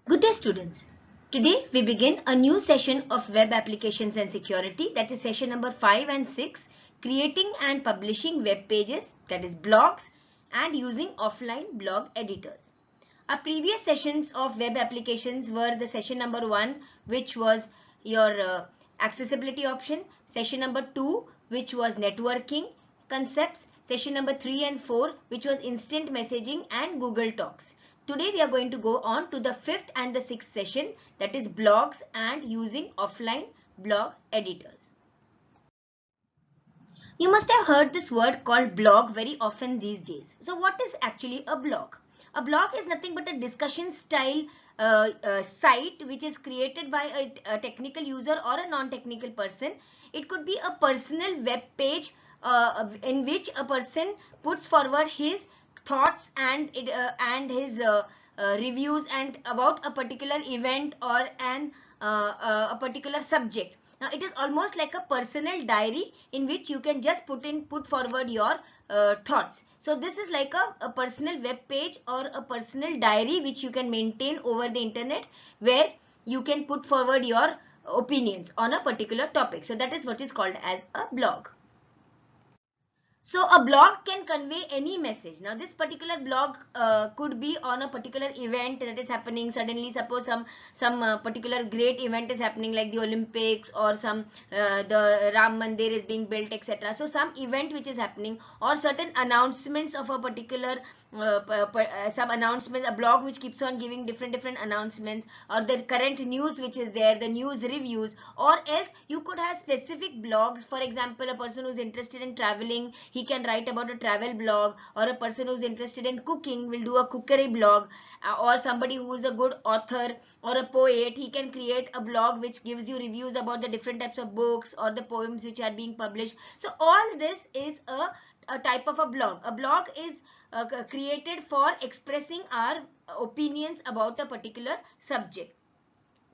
Good day, students. Today we begin a new session of web applications and security, that is session number 5 and 6, creating and publishing web pages, that is blogs, and using offline blog editors. Our previous sessions of web applications were the session number 1, which was your accessibility option, session number 2, which was networking concepts, session number 3 and 4, which was instant messaging and Google Talks. Today we are going to go on to the 5th and the 6th session, that is blogs and using offline blog editors. You must have heard this word called blog very often these days. So what is actually a blog? A blog is nothing but a discussion style site which is created by a technical user or a non-technical person. It could be a personal web page in which a person puts forward his thoughts and his reviews and about a particular event or a particular subject. Now it is almost like a personal diary in which you can just put forward your thoughts. So this is like a personal web page or a personal diary which you can maintain over the internet, where you can put forward your opinions on a particular topic. So that is what is called as a blog. So a blog can convey any message. Now this particular blog could be on a particular event that is happening. Suddenly suppose some particular great event is happening, like the Olympics, or the Ram Mandir is being built, etc. So some event which is happening, or certain announcements of a particular some announcements, a blog which keeps on giving different announcements, or the current news which is there, the news reviews. Or else you could have specific blogs. For example, a person who's interested in traveling, he can write about a travel blog, or a person who's interested in cooking will do a cookery blog, or somebody who is a good author or a poet, he can create a blog which gives you reviews about the different types of books or the poems which are being published. So all this is a type of a blog. A blog is created for expressing our opinions about a particular subject.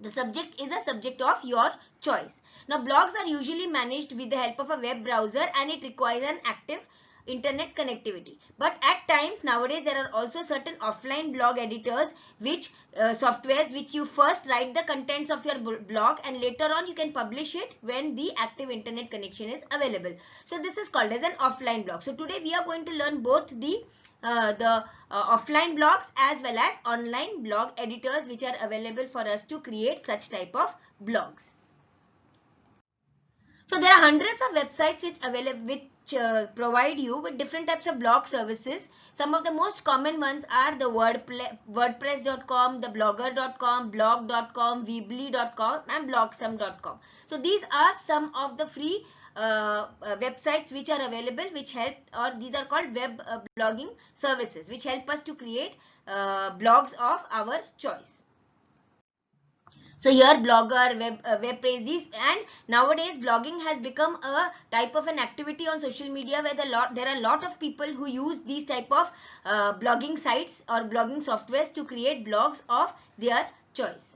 The subject is a subject of your choice. Now blogs are usually managed with the help of a web browser, and it requires an active internet connectivity. But at times nowadays there are also certain offline blog editors, which softwares which you first write the contents of your blog and later on you can publish it when the active internet connection is available. So this is called as an offline blog. So today we are going to learn both the offline blogs as well as online blog editors which are available for us to create such type of blogs. So there are hundreds of websites which provide you with different types of blog services. Some of the most common ones are the WordPress.com, the Blogger.com, Blog.com, Weebly.com and Blogsome.com. So these are some of the free websites which are available, which help, or these are called web blogging services, which help us to create blogs of our choice. So here Blogger, web page, these, and nowadays blogging has become a type of an activity on social media where there are a lot of people who use these type of blogging sites or blogging softwares to create blogs of their choice.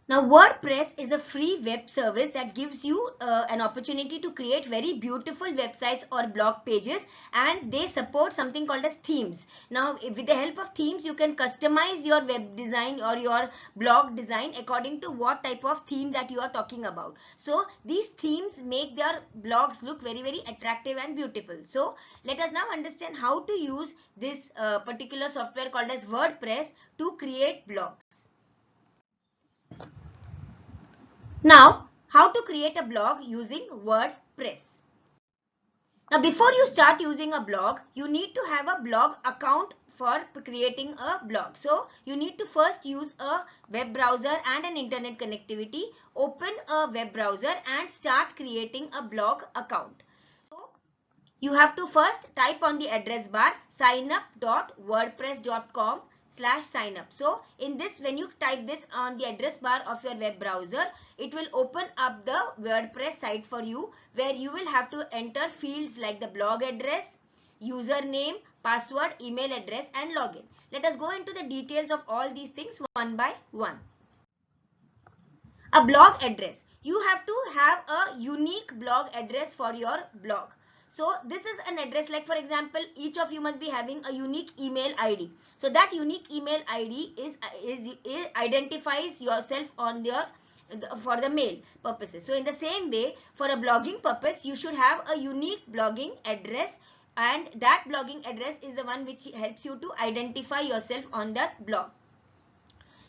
Now WordPress is a free web service that gives you an opportunity to create very beautiful websites or blog pages, and they support something called as themes. Now with the help of themes you can customize your web design or your blog design according to what type of theme that you are talking about. So these themes make their blogs look very attractive and beautiful. So let us now understand how to use this particular software called as WordPress to create blogs. Now, how to create a blog using WordPress. Now, before you start using a blog, you need to have a blog account for creating a blog. So, you need to first use a web browser and an internet connectivity. Open a web browser and start creating a blog account. So, you have to first type on the address bar signup.wordpress.com/signup. So in this, when you type this on the address bar of your web browser, it will open up the WordPress site for you, where you will have to enter fields like the blog address, username, password, email address and login. Let us go into the details of all these things one by one. A blog address. You have to have a unique blog address for your blog. So this is an address, like for example, each of you must be having a unique email ID. So that unique email ID is identifies yourself on your for the mail purposes. So in the same way, for a blogging purpose, you should have a unique blogging address, and that blogging address is the one which helps you to identify yourself on that blog.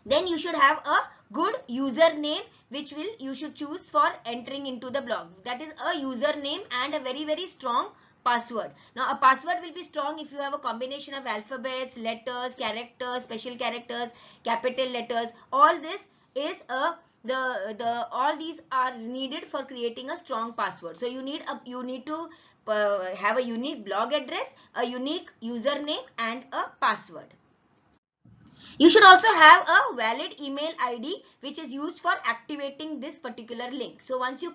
Then you should have a good username which you should choose for entering into the blog. That is a username and a very strong password. Now a password will be strong if you have a combination of alphabets, letters, characters, special characters, capital letters. All this is all these are needed for creating a strong password. So you need to have a unique blog address, a unique username and a password. You should also have a valid email ID which is used for activating this particular link. So once you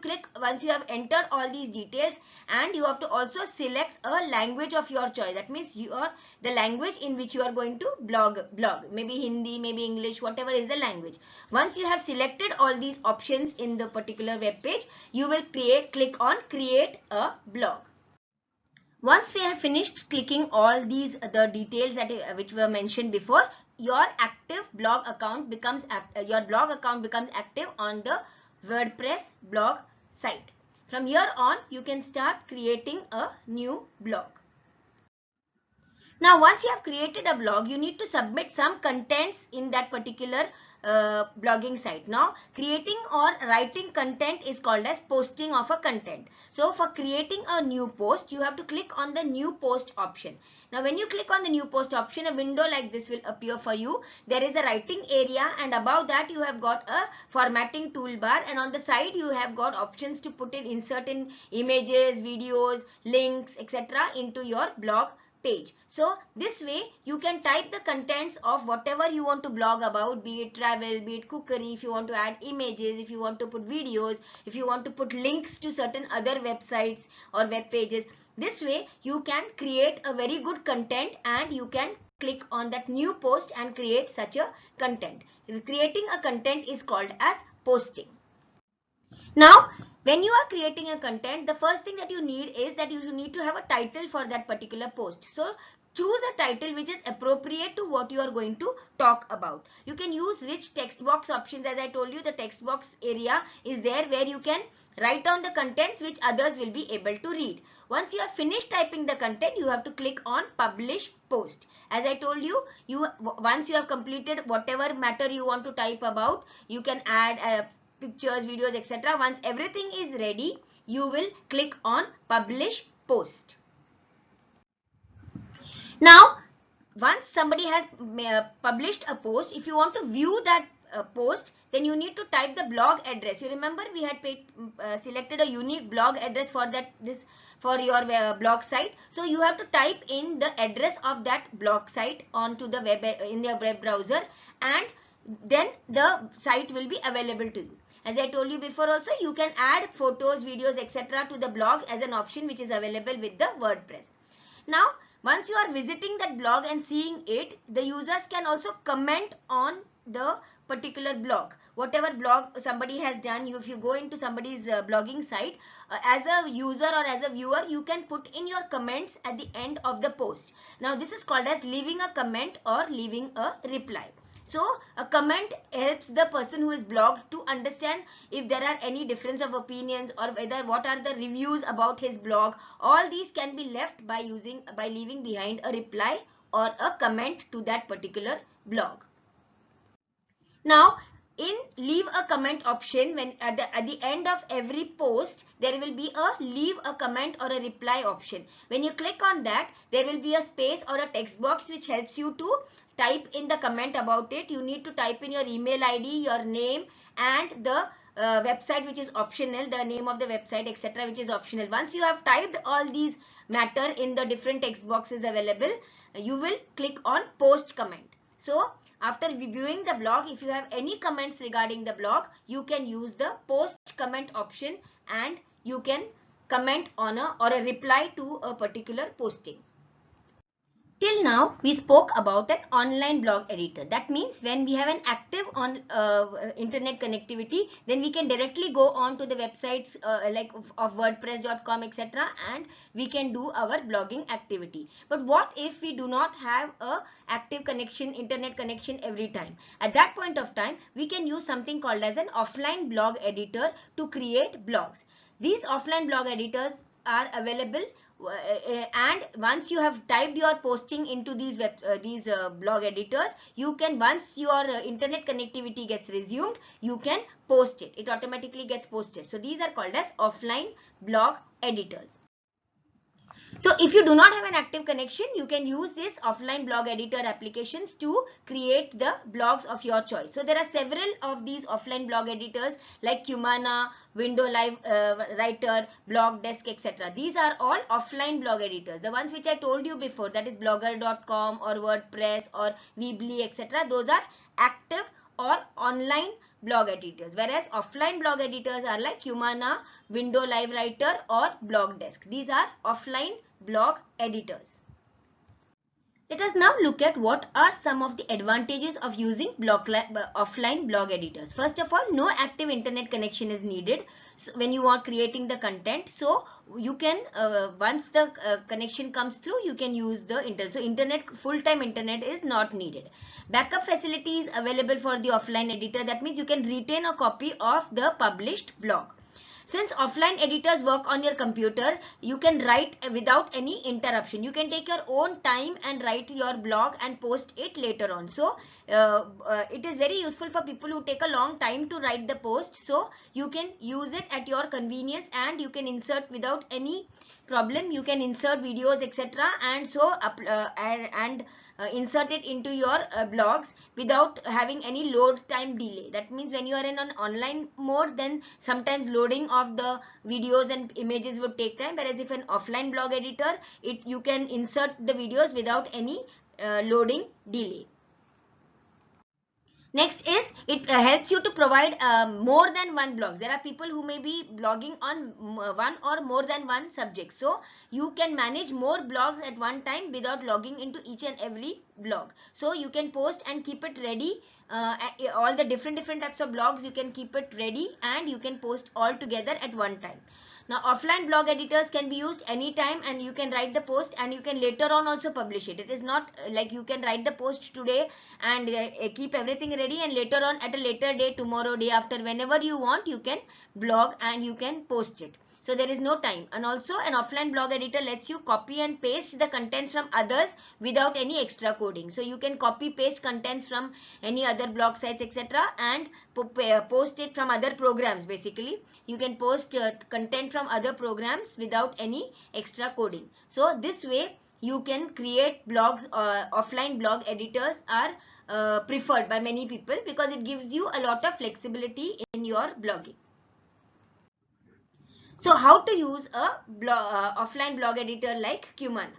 have entered all these details, and you have to also select a language of your choice. That means the language in which you are going to blog. Maybe Hindi, maybe English, whatever is the language. Once you have selected all these options in the particular web page, you will click on create a blog. Once we have finished clicking all these the details which were mentioned before, your blog account becomes active on the WordPress blog site. From here on, you can start creating a new blog. Now, once you have created a blog, you need to submit some contents in that particular blogging site. Now, creating or writing content is called as posting of a content. So, for creating a new post, you have to click on the new post option. Now, when you click on the new post option, a window like this will appear for you. There is a writing area, and above that you have got a formatting toolbar, and on the side you have got options to insert in images, videos, links, etc. into your blog page. So this way you can type the contents of whatever you want to blog about, be it travel, be it cookery, if you want to add images, if you want to put videos, if you want to put links to certain other websites or web pages. This way you can create a very good content, and you can click on that new post and create such a content. Creating a content is called as posting. Now, when you are creating a content, the first thing that you need is that you need to have a title for that particular post. So choose a title which is appropriate to what you are going to talk about. You can use rich text box options. As I told you, the text box area is there where you can write down the contents which others will be able to read. Once you have finished typing the content, you have to click on publish post. As I told you, once you have completed whatever matter you want to type about, you can add pictures, videos, etc. Once everything is ready, you will click on publish post. Now, once somebody has published a post, if you want to view that post, then you need to type the blog address. You remember we had selected a unique blog address for for your blog site. So you have to type in the address of that blog site onto the in your web browser, and then the site will be available to you. As I told you before also, you can add photos, videos, etc. to the blog as an option which is available with the WordPress. Now, once you are visiting that blog and seeing it, the users can also comment on the particular blog. Whatever blog somebody has done, if you go into somebody's blogging site, as a user or as a viewer, you can put in your comments at the end of the post. Now, this is called as leaving a comment or leaving a reply. So a comment helps the person who is blogged to understand if there are any difference of opinions, or whether what are the reviews about his blog. All these can be left by leaving behind a reply or a comment to that particular blog. Now, in leave a comment option, when at the end of every post, there will be a leave a comment or a reply option. When you click on that, there will be a space or a text box which helps you to type in the comment about it. You need to type in your email ID, your name, and the website which is optional, the name of the website, etc., which is optional. Once you have typed all these matter in the different text boxes available, you will click on post comment. So after reviewing the blog, if you have any comments regarding the blog, you can use the post comment option, and you can comment on or a reply to a particular posting. Till now, we spoke about an online blog editor. That means when we have an active on internet connectivity, then we can directly go on to the websites like of WordPress.com, etc., and we can do our blogging activity. But what if we do not have a active connection, internet connection every time? At that point of time, we can use something called as an offline blog editor to create blogs. These offline blog editors are available, and once you have typed your posting into these blog editors, you can, once your internet connectivity gets resumed, you can post it. It automatically gets posted. So these are called as offline blog editors. So if you do not have an active connection, you can use this offline blog editor applications to create the blogs of your choice. So there are several of these offline blog editors like Cumana, Window Live Writer, Blogdesk, etc. These are all offline blog editors. The ones which I told you before, that is blogger.com or WordPress or Weebly, etc. Those are active or online blog editors, whereas offline blog editors are like Cumana, Window Live Writer or Blogdesk. These are offline blog editors. Let us now look at what are some of the advantages of using offline blog editors. First of all, no active internet connection is needed when you are creating the content. So you can, once the connection comes through, you can use the internet. So full-time internet is not needed. Backup facility is available for the offline editor. That means you can retain a copy of the published blog. Since offline editors work on your computer, you can write without any interruption. You can take your own time and write your blog and post it later on. So it is very useful for people who take a long time to write the post. So you can use it at your convenience, and you can insert without any problem. You can insert videos, etc., and so insert it into your blogs without having any load time delay. That means when you are in an online mode, then sometimes loading of the videos and images would take time, whereas if an offline blog editor, you can insert the videos without any loading delay. Next is it helps you to provide more than one blogs. There are people who may be blogging on one or more than one subject. So you can manage more blogs at one time without logging into each and every blog. So you can post and keep it ready. All the different types of blogs, you can keep it ready and you can post all together at one time. Now offline blog editors can be used anytime, and you can write the post and you can later on also publish it. It is not like you can write the post today and keep everything ready, and later on at a later day, tomorrow, day after, whenever you want, you can blog and you can post it. So there is no time. And also an offline blog editor lets you copy and paste the contents from others without any extra coding. So you can copy paste contents from any other blog sites, etc., and post it from other programs. Basically you can post content from other programs without any extra coding. So this way you can create blogs. Offline blog editors are preferred by many people because it gives you a lot of flexibility in your blogging. So how to use a offline blog editor like Cumana?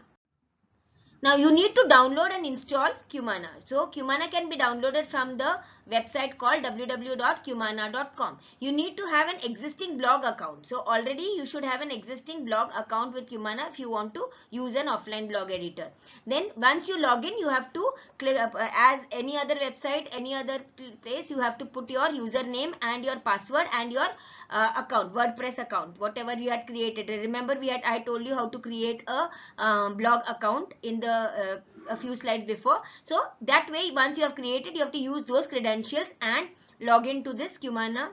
Now you need to download and install Cumana. So Cumana can be downloaded from the website called www.cumana.com. You need to have an existing blog account. So already you should have an existing blog account with Cumana if you want to use an offline blog editor. Then once you log in, you have to click as any other website, any other place, you have to put your username and your password and your account, WordPress account, whatever you had created. Remember I told you how to create a blog account in the a few slides before. So that way, once you have created, you have to use those credentials and log into this Cumana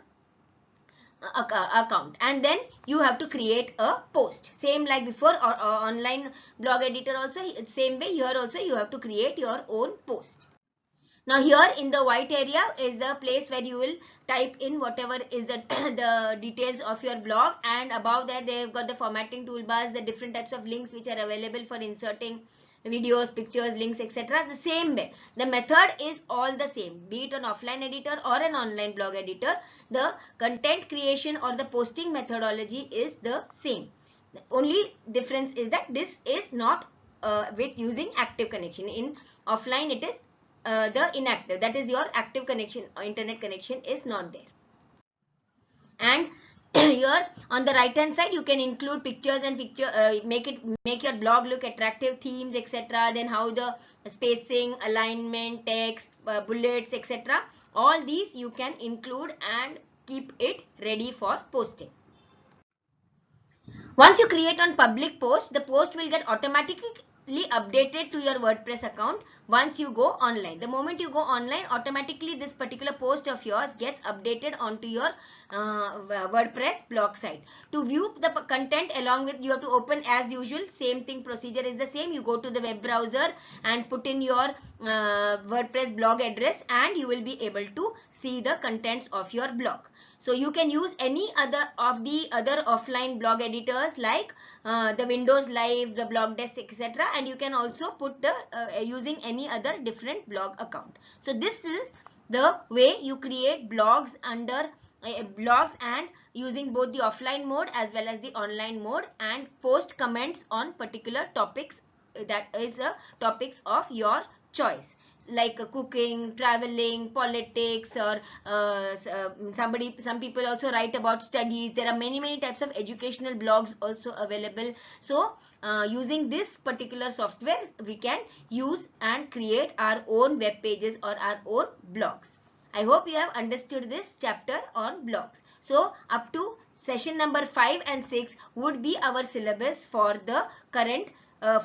account, and then you have to create a post, same like before, or online blog editor also, same way here also you have to create your own post. Now here in the white area is the place where you will type in whatever is the, the details of your blog, and above that they have got the formatting toolbars, the different types of links which are available for inserting videos, pictures, links, etc. The same way. The method is all the same, be it an offline editor or an online blog editor. The content creation or the posting methodology is the same. The only difference is that this is not with using active connection. In offline it is the inactive, that is your active connection or internet connection is not there. And Here on the right hand side you can include pictures and make your blog look attractive, themes, etc. Then how the spacing, alignment, text, bullets, etc. All these you can include and keep it ready for posting. Once you create on public post, the post will get automatically updated to your WordPress account once you go online. The moment you go online, automatically this particular post of yours gets updated onto your WordPress blog site. To view the content along with, you have to open as usual, same thing, procedure is the same. You go to the web browser and put in your WordPress blog address and you will be able to see the contents of your blog. So you can use any other of the other offline blog editors like the Windows Live, the Blogdesk, etc. And you can also put the using any other different blog account. So this is the way you create blogs under blogs and using both the offline mode as well as the online mode, and post comments on particular topics that is topics of your choice, like cooking, traveling, politics, or some people also write about studies. There are many types of educational blogs also available. So using this particular software we can use and create our own web pages or our own blogs. I hope you have understood this chapter on blogs. So up to session number 5 and 6 would be our syllabus for the current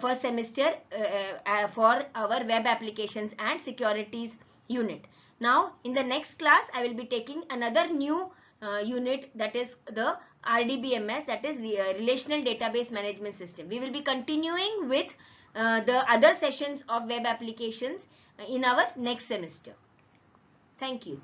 first semester for our web applications and securities unit. Now in the next class I will be taking another new unit, that is the RDBMS, that is Relational Database Management System. We will be continuing with the other sessions of web applications in our next semester. Thank you.